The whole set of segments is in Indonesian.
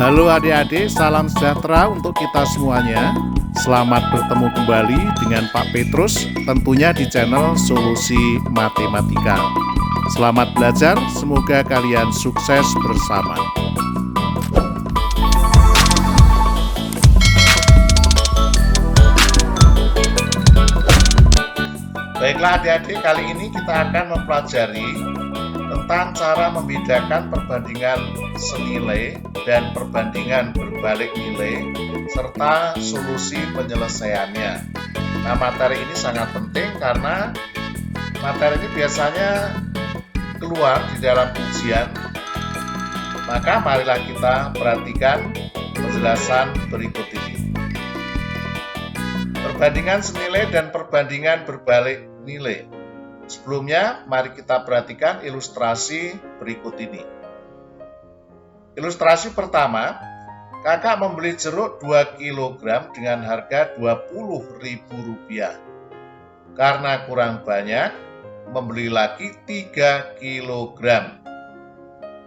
Halo adik-adik, salam sejahtera untuk kita semuanya. Selamat bertemu kembali dengan Pak Petrus, tentunya di channel Solusi Matematika. Selamat belajar, semoga kalian sukses bersama. Baiklah adik-adik, kali ini kita akan mempelajari tentang cara membedakan perbandingan senilai dan perbandingan berbalik nilai serta solusi penyelesaiannya. Nah, materi ini sangat penting karena materi ini biasanya keluar di dalam ujian. Maka marilah kita perhatikan penjelasan berikut ini. Perbandingan senilai dan perbandingan berbalik nilai. Sebelumnya, mari kita perhatikan ilustrasi berikut ini. Ilustrasi pertama, kakak membeli jeruk 2 kg dengan harga Rp20.000. Karena kurang banyak, membeli lagi 3 kg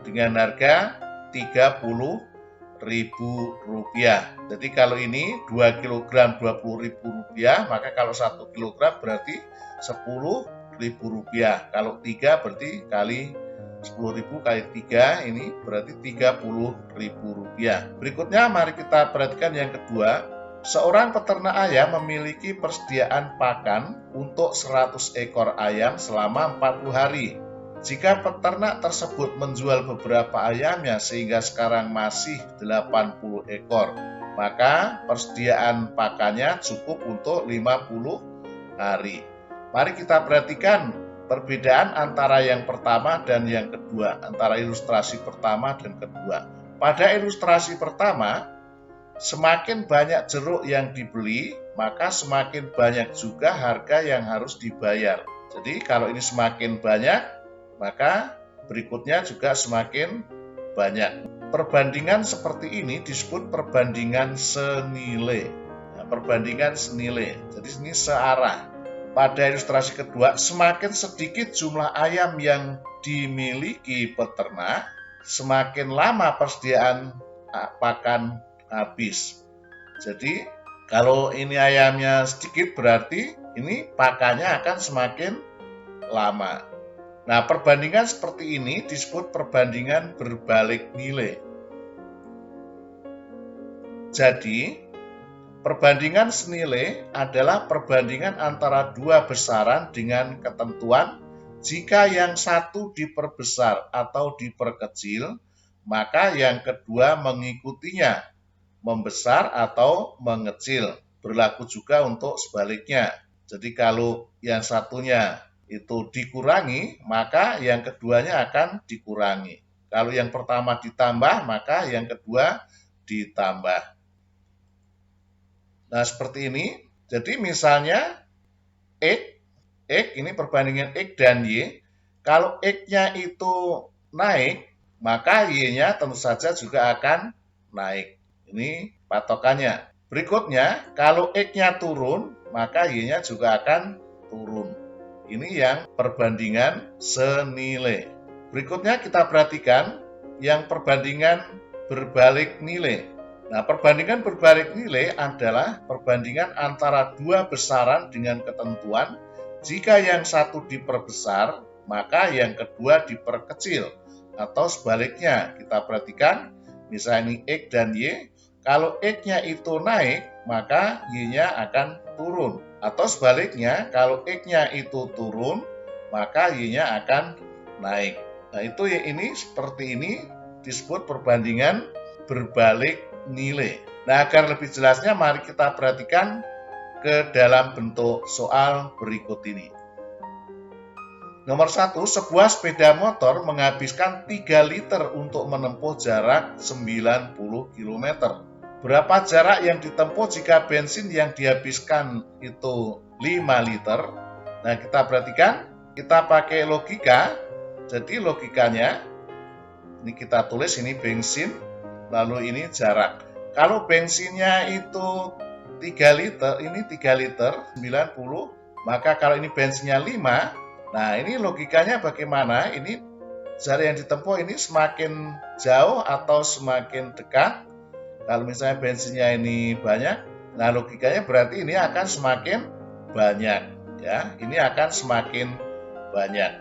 dengan harga Rp30.000. Jadi kalau ini 2 kg Rp20.000, maka kalau 1 kg berarti Rp10.000. Kalau 3 berarti kali 10.000 kali 3 ini berarti Rp30.000. Berikutnya mari kita perhatikan yang kedua. Seorang peternak ayam memiliki persediaan pakan untuk 100 ekor ayam selama 40 hari. Jika peternak tersebut menjual beberapa ayamnya sehingga sekarang masih 80 ekor, maka persediaan pakannya cukup untuk 50 hari. Mari kita perhatikan perbedaan antara yang pertama dan yang kedua, antara ilustrasi pertama dan kedua. Pada ilustrasi pertama, semakin banyak jeruk yang dibeli, maka semakin banyak juga harga yang harus dibayar. Jadi kalau ini semakin banyak, maka berikutnya juga semakin banyak. Perbandingan seperti ini disebut perbandingan senilai. Nah, perbandingan senilai, jadi ini searah. Pada ilustrasi kedua, semakin sedikit jumlah ayam yang dimiliki peternak, semakin lama persediaan pakan habis. Jadi, kalau ini ayamnya sedikit berarti ini pakannya akan semakin lama. Nah, perbandingan seperti ini disebut perbandingan berbalik nilai. Jadi, perbandingan senilai adalah perbandingan antara dua besaran dengan ketentuan jika yang satu diperbesar atau diperkecil, maka yang kedua mengikutinya, membesar atau mengecil. Berlaku juga untuk sebaliknya. Jadi kalau yang satunya itu dikurangi, maka yang keduanya akan dikurangi. Kalau yang pertama ditambah, maka yang kedua ditambah. Nah, seperti ini. Jadi misalnya X ini perbandingan X dan Y. Kalau X-nya itu naik, maka Y-nya tentu saja juga akan naik. Ini patokannya. Berikutnya, kalau X-nya turun, maka Y-nya juga akan turun. Ini yang perbandingan senilai. Berikutnya kita perhatikan yang perbandingan berbalik nilai. Nah, perbandingan berbalik nilai adalah perbandingan antara dua besaran dengan ketentuan. Jika yang satu diperbesar, maka yang kedua diperkecil. Atau sebaliknya, kita perhatikan, misalnya ini X dan Y. Kalau X-nya itu naik, maka Y-nya akan turun. Atau sebaliknya, kalau X-nya itu turun, maka Y-nya akan naik. Nah, itu ini seperti ini disebut perbandingan berbalik nilai. Nah, agar lebih jelasnya mari kita perhatikan ke dalam bentuk soal berikut ini. Nomor 1, sebuah sepeda motor menghabiskan 3 liter untuk menempuh jarak 90 km. Berapa jarak yang ditempuh jika bensin yang dihabiskan itu 5 liter? Nah, kita perhatikan, kita pakai logika. Jadi logikanya, ini kita tulis ini bensin, lalu ini jarak. Kalau bensinnya itu 3 liter, ini 3 liter 90, maka kalau ini bensinnya 5, nah ini logikanya bagaimana? Ini jarak yang ditempuh ini semakin jauh atau semakin dekat. Kalau misalnya bensinnya ini banyak, nah logikanya berarti ini akan semakin banyak, ya. Ini akan semakin banyak.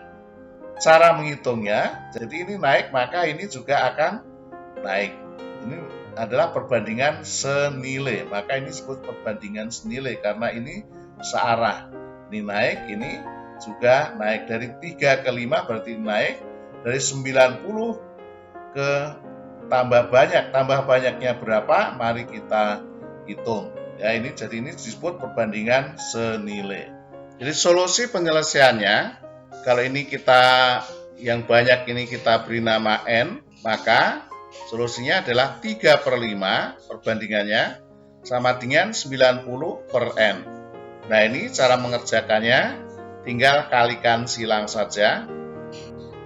Cara menghitungnya, jadi ini naik maka ini juga akan naik. Ini adalah perbandingan senilai, maka ini disebut perbandingan senilai karena ini searah. Ini naik, ini juga naik. Dari 3 ke 5 berarti naik, dari 90 ke tambah banyaknya berapa? Mari kita hitung. Ya, jadi ini disebut perbandingan senilai. Jadi solusi penyelesaiannya, kalau ini yang banyak ini kita beri nama N, maka solusinya adalah 3/5 perbandingannya sama dengan 90 per N. Nah, ini cara mengerjakannya, tinggal kalikan silang saja.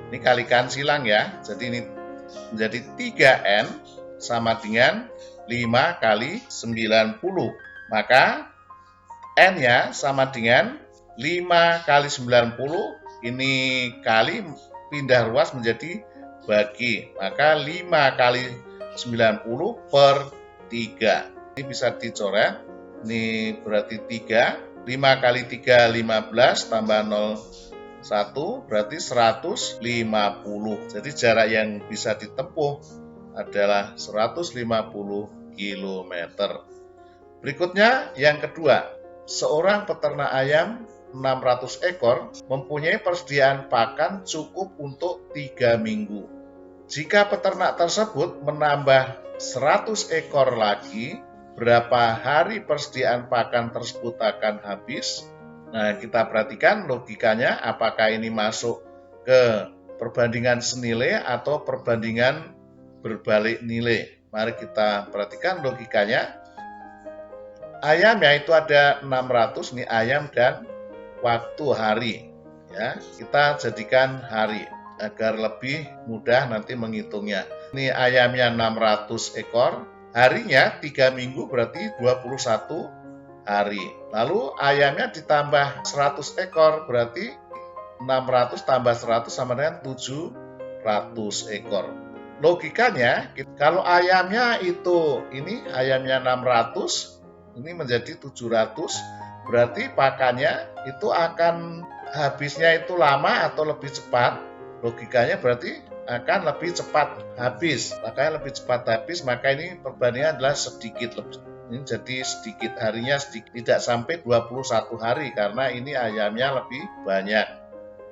Ini kalikan silang ya, jadi ini menjadi 3N sama dengan 5 kali 90. Maka N-nya sama dengan 5 kali 90, ini kali pindah ruas menjadi bagi. Maka 5 kali 90 per 3. Ini bisa dicoret. Ini berarti 3. 5 kali 3, 15 tambah 0, 1 berarti 150. Jadi jarak yang bisa ditempuh adalah 150 km. Berikutnya yang kedua, seorang peternak ayam 600 ekor mempunyai persediaan pakan cukup untuk 3 minggu. Jika peternak tersebut menambah 100 ekor lagi, berapa hari persediaan pakan tersebut akan habis? Nah, kita perhatikan logikanya, apakah ini masuk ke perbandingan senilai atau perbandingan berbalik nilai. Mari kita perhatikan logikanya. Ayamnya itu ada 600, ini ayam dan waktu hari. Ya, kita jadikan hari agar lebih mudah nanti menghitungnya. Ini ayamnya 600 ekor, harinya 3 minggu berarti 21 hari. Lalu ayamnya ditambah 100 ekor berarti 600 tambah 100 sama dengan 700 ekor. Logikanya, kalau ayamnya itu, ini ayamnya 600, ini menjadi 700, berarti pakannya itu akan habisnya itu lama atau lebih cepat. Logikanya berarti akan lebih cepat habis. Makanya lebih cepat habis, maka ini perbandingan adalah sedikit lebih. Ini jadi sedikit, harinya sedikit, tidak sampai 21 hari karena ini ayamnya lebih banyak.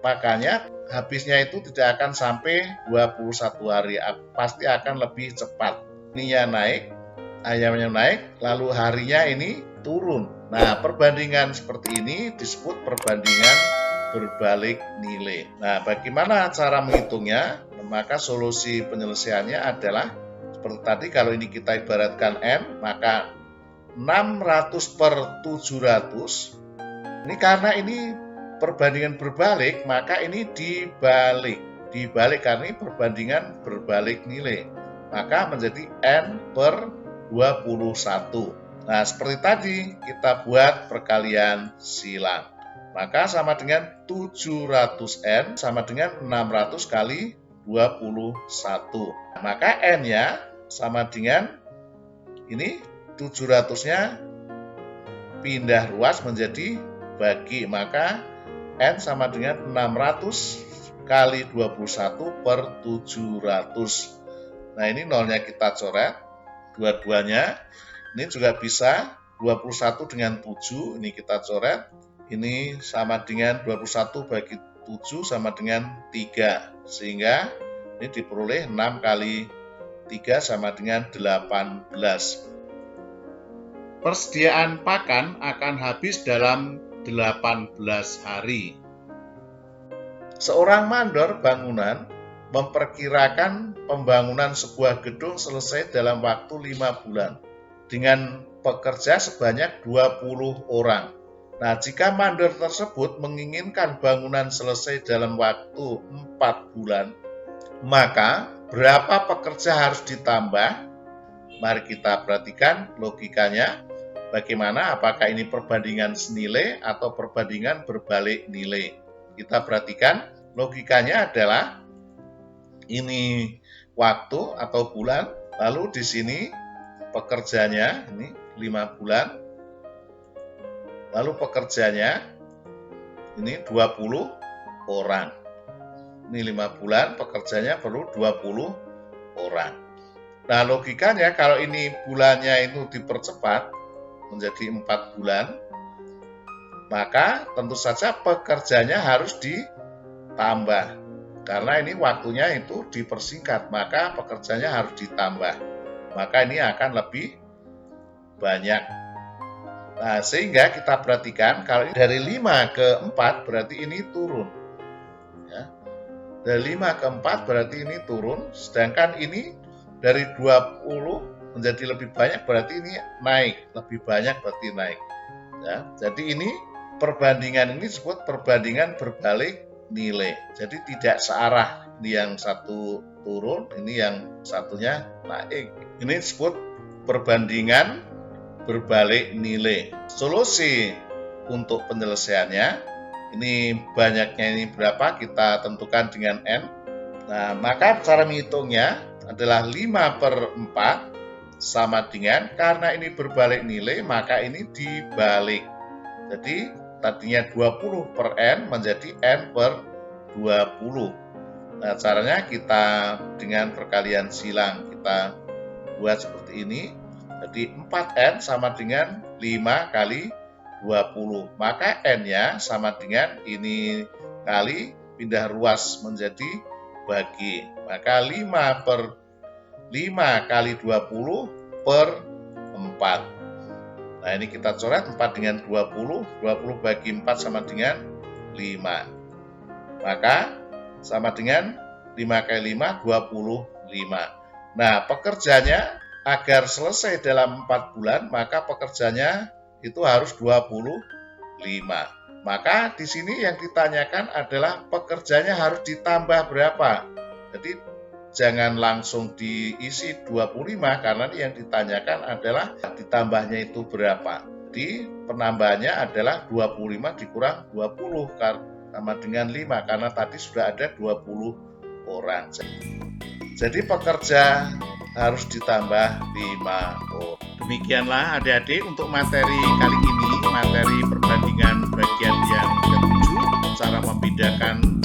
Makanya habisnya itu tidak akan sampai 21 hari, pasti akan lebih cepat. Ininya naik, ayamnya naik, lalu harinya ini turun. Nah, perbandingan seperti ini disebut perbandingan berbalik nilai. Nah, bagaimana cara menghitungnya? Maka solusi penyelesaiannya adalah seperti tadi, kalau ini kita ibaratkan N, maka 600 per 700. Ini karena ini perbandingan berbalik, maka ini dibalik. Dibalik karena ini perbandingan berbalik nilai. Maka menjadi N per 21. Nah, seperti tadi kita buat perkalian silang. Maka sama dengan 700N sama dengan 600 kali 21. Maka N-nya sama dengan ini 700-nya pindah ruas menjadi bagi. Maka N sama dengan 600 kali 21 per 700. Nah, ini nolnya kita coret. Dua-duanya. Ini juga bisa 21 dengan 7. Ini kita coret. Ini sama dengan 21 bagi 7 sama dengan 3. Sehingga ini diperoleh 6 kali 3 sama dengan 18. Persediaan pakan akan habis dalam 18 hari. Seorang mandor bangunan memperkirakan pembangunan sebuah gedung selesai dalam waktu 5 bulan dengan pekerja sebanyak 20 orang. Nah, jika mandor tersebut menginginkan bangunan selesai dalam waktu 4 bulan, maka berapa pekerja harus ditambah? Mari kita perhatikan logikanya. Bagaimana? Apakah ini perbandingan senilai atau perbandingan berbalik nilai? Kita perhatikan logikanya adalah ini waktu atau bulan, lalu di sini pekerjanya ini 5 bulan, lalu pekerjanya ini 20 orang. Ini 5 bulan, pekerjanya perlu 20 orang. Nah, logikanya kalau ini bulannya itu dipercepat menjadi 4 bulan, maka tentu saja pekerjanya harus ditambah. Karena ini waktunya itu dipersingkat, maka pekerjanya harus ditambah. Maka ini akan lebih banyak. Nah, sehingga kita perhatikan kalau dari 5 ke 4 berarti ini turun. Ya. Dari 5 ke 4 berarti ini turun, sedangkan ini dari 20 menjadi lebih banyak berarti ini naik, lebih banyak berarti naik. Ya, jadi ini perbandingan ini disebut perbandingan berbalik nilai. Jadi tidak searah, ini yang satu turun, ini yang satunya naik. Ini disebut perbandingan berbalik nilai. Solusi untuk penyelesaiannya, ini banyaknya ini berapa, kita tentukan dengan N. Nah, maka cara menghitungnya adalah 5/4 sama dengan, karena ini berbalik nilai, maka ini dibalik. Jadi, tadinya 20 per N menjadi N per 20. Nah, caranya kita dengan perkalian silang, kita buat seperti ini. Jadi 4N sama dengan 5 kali 20. Maka N-nya sama dengan ini kali pindah ruas menjadi bagi. Maka 5 kali 20 per 4. Nah, ini kita coret 4 dengan 20. 20 bagi 4 sama dengan 5. Maka sama dengan 5 kali 5, 25. Nah, pekerjanya agar selesai dalam 4 bulan, maka pekerjanya itu harus 25. Maka di sini yang ditanyakan adalah pekerjanya harus ditambah berapa. Jadi jangan langsung diisi 25, karena yang ditanyakan adalah ditambahnya itu berapa. Jadi penambahannya adalah 25 dikurang 20 sama dengan 5, karena tadi sudah ada 20 orang. Jadi pekerja harus ditambah 5 orang. Demikianlah adik-adik untuk materi kali ini, materi perbandingan bagian yang ke-7, cara membedakan